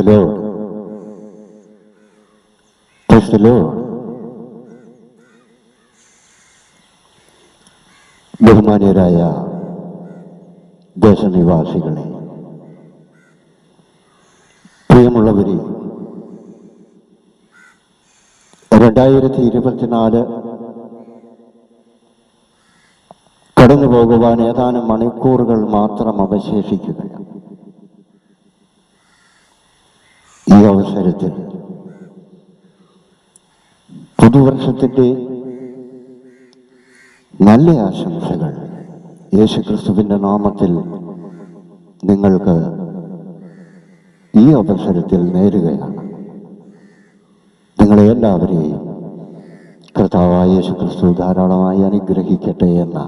Praise the Lord. Praise the Lord. ബഹുമാന്യരായ ദേശനിവാസികളെ, പ്രിയമുള്ളവരെ, 2024 കടന്നു പോകുവാൻ ഏതാനും മണിക്കൂറുകൾ മാത്രം അവശേഷിക്കുകയാണ്. ഈ അവസരത്തിൽ പുതുവർഷത്തിൻ്റെ നല്ല ആശംസകൾ യേശുക്രിസ്തുവിൻ്റെ നാമത്തിൽ നിങ്ങൾക്ക് ഈ അവസരത്തിൽ നേരുകയാണ്. നിങ്ങളെ എല്ലാവരെയും കർത്താവായ യേശുക്രിസ്തു ധാരാളമായി അനുഗ്രഹിക്കട്ടെ എന്ന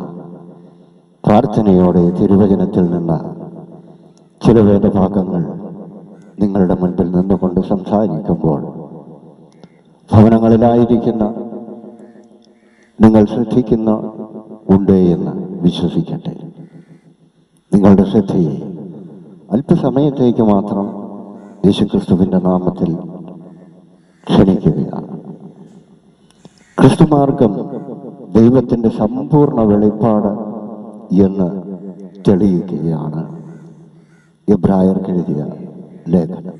പ്രാർത്ഥനയോടെ തിരുവചനത്തിൽ നിന്ന് ചില വേദഭാഗങ്ങൾ നിങ്ങളുടെ മുൻപിൽ നിന്നുകൊണ്ട് സംസാരിക്കുമ്പോൾ ഭവനങ്ങളിലായിരിക്കുന്ന നിങ്ങൾ ശ്രദ്ധിക്കുന്ന ഉണ്ട് എന്ന് വിശ്വസിക്കട്ടെ. നിങ്ങളുടെ ശ്രദ്ധയെ അല്പസമയത്തേക്ക് മാത്രം യേശുക്രിസ്തുവിൻ്റെ നാമത്തിൽ ക്ഷണിക്കുകയാണ്. ക്രിസ്തുമാർഗം ദൈവത്തിൻ്റെ സമ്പൂർണ്ണ വെളിപ്പാട് എന്ന് തെളിയിക്കുകയാണ് എബ്രായർക്ക് എഴുതിയ ലേഖനം.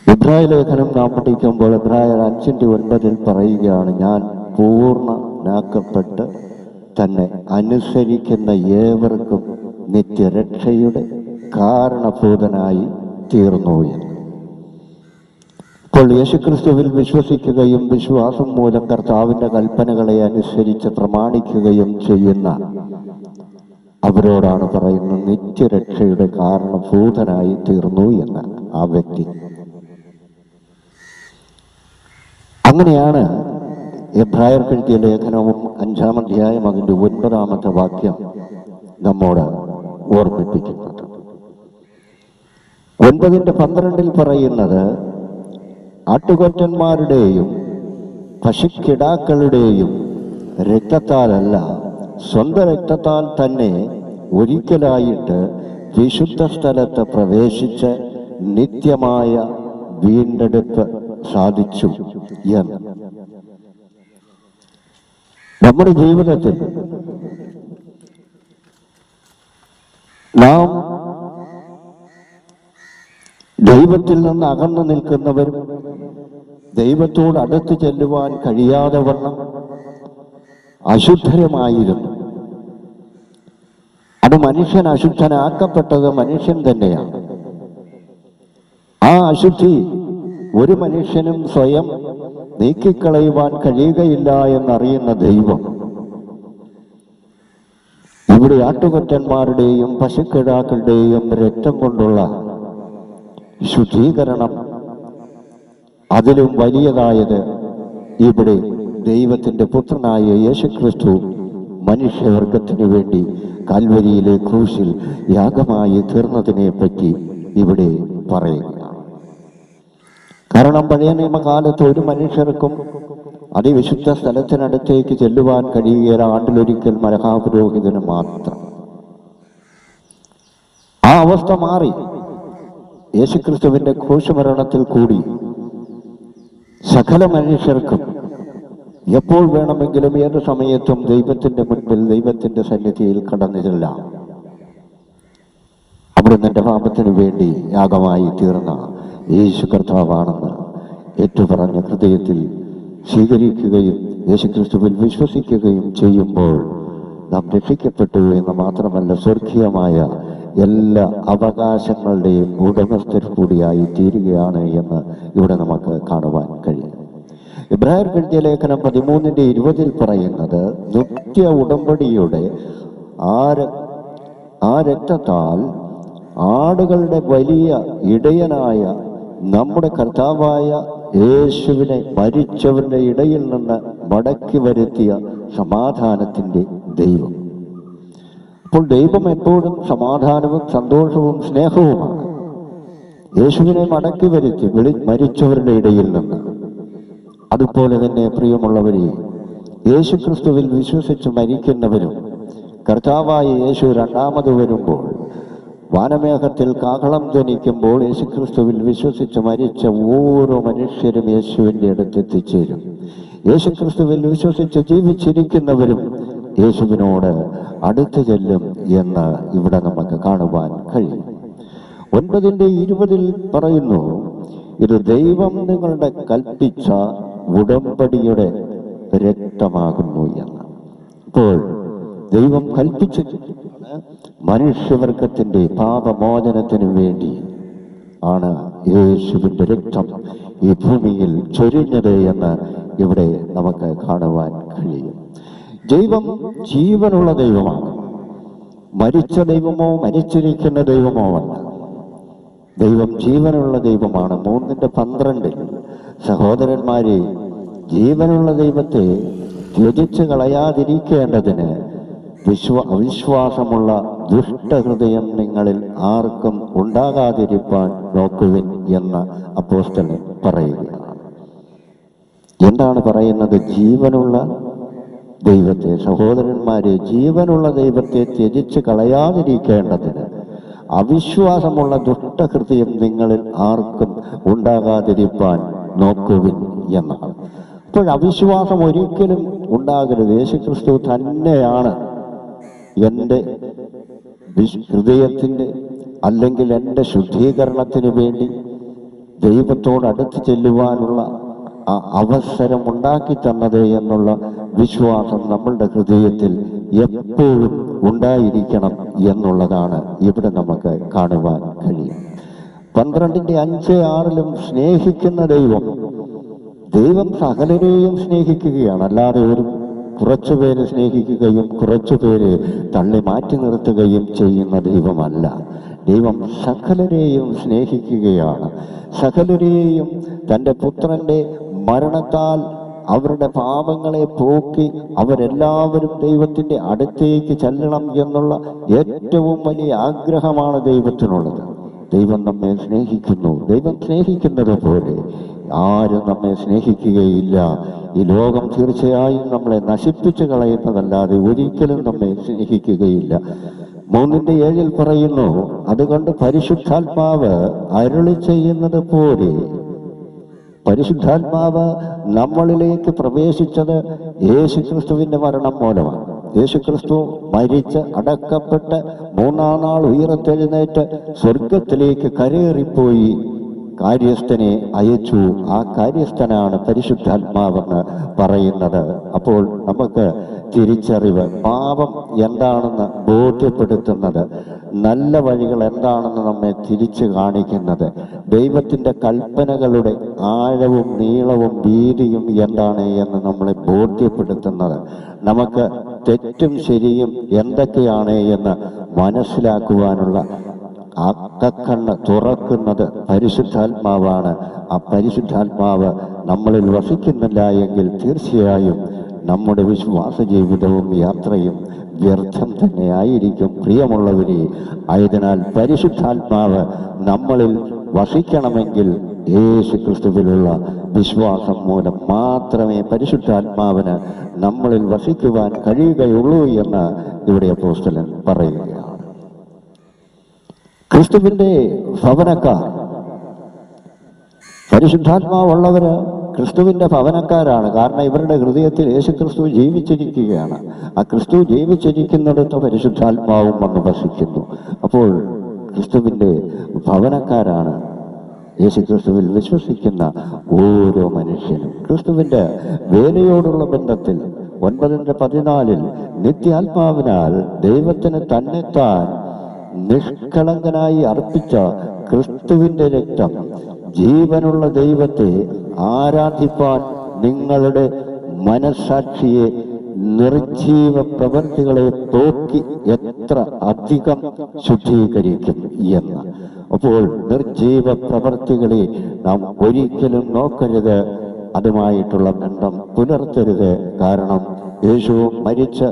എബ്രായ ലേഖനം നാം പഠിക്കുമ്പോൾ എബ്രായർ 5:9 പറയുകയാണ്, ഞാൻ പൂർണ്ണനാക്കപ്പെട്ട് തന്നെ അനുസരിക്കുന്ന ഏവർക്കും നിത്യരക്ഷയുടെ കാരണഭൂതനായി തീർന്നു എന്ന്. ഇപ്പോൾ യേശുക്രിസ്തുവിൽ വിശ്വസിക്കുകയും വിശ്വാസം മൂലം കർത്താവിൻ്റെ കൽപ്പനകളെ അനുസരിച്ച് പ്രമാണിക്കുകയും ചെയ്യുന്ന അവരോടാണ് പറയുന്നത്, നിത്യരക്ഷയുടെ കാരണഭൂതനായി തീർന്നു എന്ന് ആ വ്യക്തി. അങ്ങനെയാണ് എബ്രായർക്ക് എഴുതിയ ലേഖനവും 5-ാം അധ്യായം അതിൻ്റെ 9-ാമത്തെ വാക്യം നമ്മോട് ഓർമ്മിപ്പിക്കുന്നത്. 9:12 പറയുന്നത്, ആട്ടുകൊറ്റന്മാരുടെയും പശുക്കിടാക്കളുടെയും രക്തത്താലല്ല, സ്വന്തം രക്തത്താൽ തന്നെ ഒരിക്കലായിട്ട് വിശുദ്ധ സ്ഥലത്ത് പ്രവേശിച്ച് നിത്യമായ വീണ്ടെടുപ്പ് സാധിച്ചു എന്ന്. നമ്മുടെ ജീവിതത്തിൽ നാം ദൈവത്തിൽ നിന്ന് അകന്നു നിൽക്കുന്നവരും ദൈവത്തോട് അടുത്ത് ചെല്ലുവാൻ കഴിയാതെ വണ്ണം അശുദ്ധരുമായിരുന്നു. അത് മനുഷ്യൻ അശുദ്ധനാക്കപ്പെട്ടത് മനുഷ്യൻ തന്നെയാണ്. ആ അശുദ്ധി ഒരു മനുഷ്യനും സ്വയം നീക്കിക്കളയുവാൻ കഴിയുകയില്ല എന്നറിയുന്ന ദൈവം ഇവിടെ ആട്ടുകൊറ്റന്മാരുടെയും പശുക്കിടാക്കളുടെയും രക്തം കൊണ്ടുള്ള ശുദ്ധീകരണം, അതിലും വലിയതായത് ഇവിടെ ദൈവത്തിൻ്റെ പുത്രനായ യേശുക്രിസ്തു മനുഷ്യവർഗത്തിനു വേണ്ടി കാൽവരിയിലെ ക്രൂശിൽ യാഗമായി തീർന്നതിനെ പറ്റി ഇവിടെ പറയുകയാണ്. കാരണം പഴയ നിയമകാലത്ത് ഒരു മനുഷ്യർക്കും അതിവിശുദ്ധ സ്ഥലത്തിനടുത്തേക്ക് ചെല്ലുവാൻ കഴിയുകയില്ല, ആണ്ടിലൊരിക്കൽ മഹാപുരോഹിതന് മാത്രം. ആ അവസ്ഥ മാറി യേശുക്രിസ്തുവിൻ്റെ ക്രൂശമരണത്തിൽ കൂടി സകല മനുഷ്യർക്കും എപ്പോൾ വേണമെങ്കിലും ഏത് സമയത്തും ദൈവത്തിൻ്റെ മുൻപിൽ ദൈവത്തിൻ്റെ സന്നിധിയിൽ കടന്നു ചെല്ലാം. അവിടുന്ന് എൻ്റെ പാപത്തിനു വേണ്ടി യാഗമായി തീർന്ന യേശു കർത്താവാണെന്ന് ഏറ്റുപറഞ്ഞ ഹൃദയത്തിൽ സ്വീകരിക്കുകയും യേശുക്രിസ്തുവിൽ വിശ്വസിക്കുകയും ചെയ്യുമ്പോൾ നാം രക്ഷിക്കപ്പെട്ടു എന്ന് മാത്രമല്ല, സ്വർഗീയമായ എല്ലാ അവകാശങ്ങളുടെയും ഉടമസ്ഥർ കൂടിയായി തീരുകയാണ് എന്ന് ഇവിടെ നമുക്ക് കാണുവാൻ കഴിയും. എബ്രായർക്ക് എഴുതിയ ലേഖനം 13:20 പറയുന്നത്, നിത്യ ഉടമ്പടിയുടെ ആ രക്തത്താൽ ആടുകളുടെ വലിയ ഇടയനായ നമ്മുടെ കർത്താവായ യേശുവിനെ മരിച്ചവരുടെ ഇടയിൽ നിന്ന് മടക്കി വരുത്തിയ സമാധാനത്തിൻ്റെ ദൈവം. അപ്പോൾ ദൈവം എപ്പോഴും സമാധാനവും സന്തോഷവും സ്നേഹവുമാണ്. യേശുവിനെ മടക്കി വരുത്തി മരിച്ചവരുടെ ഇടയിൽ നിന്ന്. അതുപോലെ തന്നെ പ്രിയമുള്ളവരെ, യേശുക്രിസ്തുവിൽ വിശ്വസിച്ച് മരിക്കുന്നവരും കർത്താവായ യേശു രണ്ടാമത് വരുമ്പോൾ വാനമേഘത്തിൽ കാഹളം ധ്വനിക്കുമ്പോൾ യേശുക്രിസ്തുവിൽ വിശ്വസിച്ച് മരിച്ച ഓരോ മനുഷ്യരും യേശുവിൻ്റെ അടുത്ത് എത്തിച്ചേരും. യേശുക്രിസ്തുവിൽ വിശ്വസിച്ച് ജീവിച്ചിരിക്കുന്നവരും യേശുവിനോട് അടുത്തു ചെല്ലും എന്ന് ഇവിടെ നമുക്ക് കാണുവാൻ കഴിയും. 9:20 പറയുന്നു, ഇത് ദൈവം നിങ്ങളുടെ കൽപ്പിച്ച ഉടമ്പടിയുടെ രക്തമാകുന്നു എന്ന്. അപ്പോൾ ദൈവം കൽപ്പിച്ച മനുഷ്യവർഗത്തിന്റെ പാപമോചനത്തിനു വേണ്ടി ആണ് യേശുവിൻ്റെ രക്തം ഈ ഭൂമിയിൽ ചൊരിഞ്ഞത് എന്ന് ഇവിടെ നമുക്ക് കാണുവാൻ കഴിയും. ദൈവം ജീവനുള്ള ദൈവമാണ്, മരിച്ച ദൈവമോ മരിച്ചിരിക്കുന്ന ദൈവമോ അല്ല. ദൈവം ജീവനുള്ള ദൈവമാണ്. 3:12 സഹോദരന്മാരെ, ജീവനുള്ള ദൈവത്തെ ത്യജിച്ച് കളയാതിരിക്കേണ്ടതിന് അവിശ്വാസമുള്ള ദുഷ്ടഹൃദയം നിങ്ങളിൽ ആർക്കും ഉണ്ടാകാതിരിപ്പാൻ നോക്കുവിൻ എന്ന് അപ്പോസ്തലൻ പറയുകയാണ്. എന്താണ് പറയുന്നത്? ജീവനുള്ള ദൈവത്തെ, സഹോദരന്മാരെ, ജീവനുള്ള ദൈവത്തെ ത്യജിച്ച് കളയാതിരിക്കേണ്ടതിന് അവിശ്വാസമുള്ള ദുഷ്ടഹൃദയം നിങ്ങളിൽ ആർക്കും ഉണ്ടാകാതിരിപ്പാൻ നോക്കുവിൻ എന്നാണ്. അപ്പോൾ അവിശ്വാസം ഒരിക്കലും ഉണ്ടാകരുത്. യേശുക്രിസ്തു തന്നെയാണ് എൻ്റെ ഹൃദയത്തിൻ്റെ അല്ലെങ്കിൽ എൻ്റെ ശുദ്ധീകരണത്തിന് വേണ്ടി ദൈവത്തോട് അടുത്ത് ചെല്ലുവാനുള്ള ആ അവസരം ഉണ്ടാക്കി തന്നത് എന്നുള്ള വിശ്വാസം നമ്മളുടെ ഹൃദയത്തിൽ എപ്പോഴും ഉണ്ടായിരിക്കണം എന്നുള്ളതാണ് ഇവിടെ നമുക്ക് കാണുവാൻ കഴിയും. 12:5-6 സ്നേഹിക്കുന്ന ദൈവം സകലരെയും സ്നേഹിക്കുകയാണ്. അല്ലാതെ ഒരു കുറച്ചുപേരെ സ്നേഹിക്കുകയും കുറച്ചുപേരെ തള്ളി മാറ്റി നിർത്തുകയും ചെയ്യുന്ന ദൈവമല്ല. ദൈവം സകലരെയും സ്നേഹിക്കുകയാണ്. സകലരെയും തൻ്റെ പുത്രന്റെ മരണത്താൽ അവരുടെ പാപങ്ങളെ പോക്കി അവരെല്ലാവരും ദൈവത്തിൻ്റെ അടുത്തേക്ക് ചെല്ലണം എന്നുള്ള ഏറ്റവും വലിയ ആഗ്രഹമാണ് ദൈവത്തിനുള്ളത്. ദൈവം നമ്മെ സ്നേഹിക്കുന്നു. ദൈവം സ്നേഹിക്കുന്നത് പോലെ ആരും നമ്മെ സ്നേഹിക്കുകയില്ല. ഈ ലോകം തീർച്ചയായും നമ്മളെ നശിപ്പിച്ചു കളയുന്നതല്ലാതെ ഒരിക്കലും നമ്മെ സ്നേഹിക്കുകയില്ല. 3:7 പറയുന്നു, അതുകൊണ്ട് പരിശുദ്ധാത്മാവ് അരുളി ചെയ്യുന്നത് പോലെ, പരിശുദ്ധാത്മാവ് നമ്മളിലേക്ക് പ്രവേശിച്ചത് യേശുക്രിസ്തുവിന്റെ മരണം മൂലമാണ്. യേശുക്രിസ്തു മരിച്ച് അടക്കപ്പെട്ട് 3-ാം നാൾ ഉയർത്തെഴുന്നേറ്റ് സ്വർഗത്തിലേക്ക് കരേറിപ്പോയി കാര്യസ്ഥനെ അയച്ചു. ആ കാര്യസ്ഥനാണ് പരിശുദ്ധാത്മാവെന്ന് പറയുന്നത്. അപ്പോൾ നമുക്ക് തിരിച്ചറിവ്, പാപം എന്താണെന്ന് ബോധ്യപ്പെടുത്തുന്നത്, നല്ല വഴികൾ എന്താണെന്ന് നമ്മെ തിരിച്ചു കാണിക്കുന്നത്, ദൈവത്തിൻ്റെ കൽപ്പനകളുടെ ആഴവും നീളവും വീതിയും എന്താണ് എന്ന് നമ്മളെ ബോധ്യപ്പെടുത്തുന്നത്, നമുക്ക് തെറ്റും ശരിയും എന്തൊക്കെയാണ് എന്ന് മനസ്സിലാക്കുവാനുള്ള അക്കക്കണ്ണ് തുറക്കുന്നത് പരിശുദ്ധാത്മാവാണ്. ആ പരിശുദ്ധാത്മാവ് നമ്മളിൽ വസിക്കുന്നില്ല എങ്കിൽ തീർച്ചയായും നമ്മുടെ വിശ്വാസ ജീവിതവും യാത്രയും വ്യർത്ഥം തന്നെ ആയിരിക്കും. പ്രിയമുള്ളവരെ, ആയതിനാൽ പരിശുദ്ധാത്മാവ് നമ്മളിൽ വസിക്കണമെങ്കിൽ യേശുക്രിസ്തുവിലുള്ള വിശ്വാസം മൂലം മാത്രമേ പരിശുദ്ധാത്മാവിന് നമ്മളിൽ വസിക്കുവാൻ കഴിയുകയുള്ളൂ എന്ന് ഇവിടെ അപ്പോസ്തലൻ പറയുകയാണ്. ക്രിസ്തുവിൻ്റെ ഭവനക്കാർ, പരിശുദ്ധാത്മാവുള്ളവര് ക്രിസ്തുവിൻ്റെ ഭവനക്കാരാണ്. കാരണം ഇവരുടെ ഹൃദയത്തിൽ യേശുക്രിസ്തു ജീവിച്ചിരിക്കുകയാണ്. ആ ക്രിസ്തു ജീവിച്ചിരിക്കുന്നിടത്ത് പരിശുദ്ധാത്മാവും വന്ന് വസിക്കുന്നു. അപ്പോൾ ക്രിസ്തുവിൻ്റെ ഭവനക്കാരാണ് യേശുക്രിസ്തുവിൽ വിശ്വസിക്കുന്ന ഓരോ മനുഷ്യനും. ക്രിസ്തുവിൻ്റെ വേലയോടുള്ള ബന്ധത്തിൽ 9:14 നിത്യാത്മാവിനാൽ ദൈവത്തിന് തന്നെത്താൻ നിഷ്കളങ്കനായി അർപ്പിച്ച ക്രിസ്തുവിൻ്റെ രക്തം ജീവനുള്ള ദൈവത്തെ ആരാധിപ്പാൻ നിങ്ങളുടെ മനസാക്ഷിയെ നിർജീവ പ്രവൃത്തികളെ പോക്കി എത്ര അധികം ശുദ്ധീകരിക്കും എന്ന്. അപ്പോൾ നിർജീവ പ്രവൃത്തികളെ നാം ഒരിക്കലും നോക്കരുത്, അതുമായിട്ടുള്ള ബന്ധം പുലർത്തരുത്. കാരണം യേശു മരിച്ച്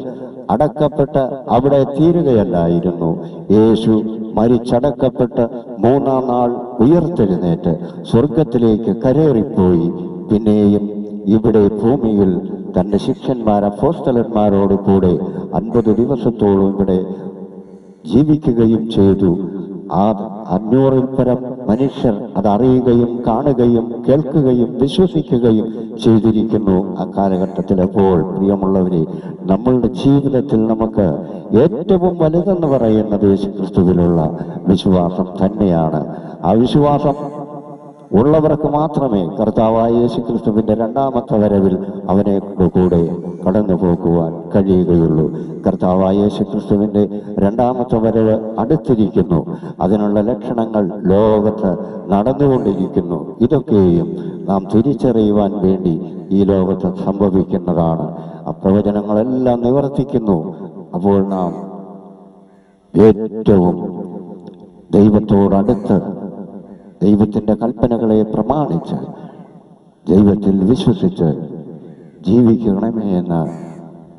അടക്കപ്പെട്ട് അവിടെ തീരുകയല്ലായിരുന്നു. യേശു മരിച്ചടക്കപ്പെട്ട് 3-ാം നാൾ ഉയർത്തെഴുന്നേറ്റ് സ്വർഗത്തിലേക്ക് കരേറിപ്പോയി. പിന്നെയും ഇവിടെ ഭൂമിയിൽ തൻ്റെ അപ്പോസ്തലന്മാരോട് കൂടെ 50 ദിവസത്തോളം ഇവിടെ ജീവിക്കുകയും ചെയ്തു. ആ 500-ൽ പരം മനുഷ്യർ അത് അറിയുകയും കാണുകയും കേൾക്കുകയും വിശ്വസിക്കുകയും ചെയ്തിരിക്കുന്നു ആ കാലഘട്ടത്തിൽ. അപ്പോൾ പ്രിയമുള്ളവരെ, നമ്മളുടെ ജീവിതത്തിൽ നമുക്ക് ഏറ്റവും വലുതെന്ന് പറയുന്നത് യേശുക്രിസ്തുവിലുള്ള വിശ്വാസം തന്നെയാണ്. ആ വിശ്വാസം ഉള്ളവർക്ക് മാത്രമേ കർത്താവായ യേശുക്രിസ്തുവിന്റെ രണ്ടാമത്തെ വരവിൽ അവനെ കൂടെ കടന്നു പോകുവാൻ കഴിയുകയുള്ളൂ. കർത്താവായ യേശുക്രിസ്തുവിന്റെ രണ്ടാമത്തെ വരവ് അടുത്തിരിക്കുന്നു. അതിനുള്ള ലക്ഷണങ്ങൾ ലോകത്ത് നടന്നുകൊണ്ടിരിക്കുന്നു. ഇതൊക്കെയും നാം തിരിച്ചറിയുവാൻ വേണ്ടി ഈ ലോകത്ത് സംഭവിക്കുന്നതാണ്. ആ പ്രവചനങ്ങളെല്ലാം നിവർത്തിക്കുന്നു. അപ്പോൾ നാം ഏറ്റവും ദൈവത്തോടടുത്ത് ദൈവത്തിൻ്റെ കൽപ്പനകളെ പ്രമാണിച്ച് ദൈവത്തിൽ വിശ്വസിച്ച് ജീവിക്കണമേ എന്ന്,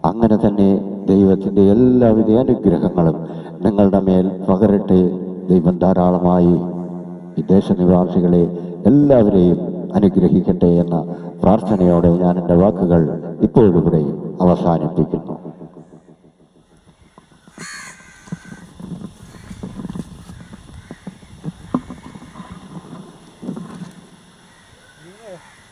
അങ്ങനെ തന്നെ ദൈവത്തിൻ്റെ എല്ലാവിധ അനുഗ്രഹങ്ങളും നിങ്ങളുടെ മേൽ പകരട്ടെ. ദൈവം ധാരാളമായി ഈ ദേശനിവാസികളെ എല്ലാവരെയും അനുഗ്രഹിക്കട്ടെ എന്ന പ്രാർത്ഥനയോടെ ഞാൻ എൻ്റെ വാക്കുകൾ ഇപ്പോഴിവിടെ അവസാനിപ്പിക്കുന്നു. Yeah.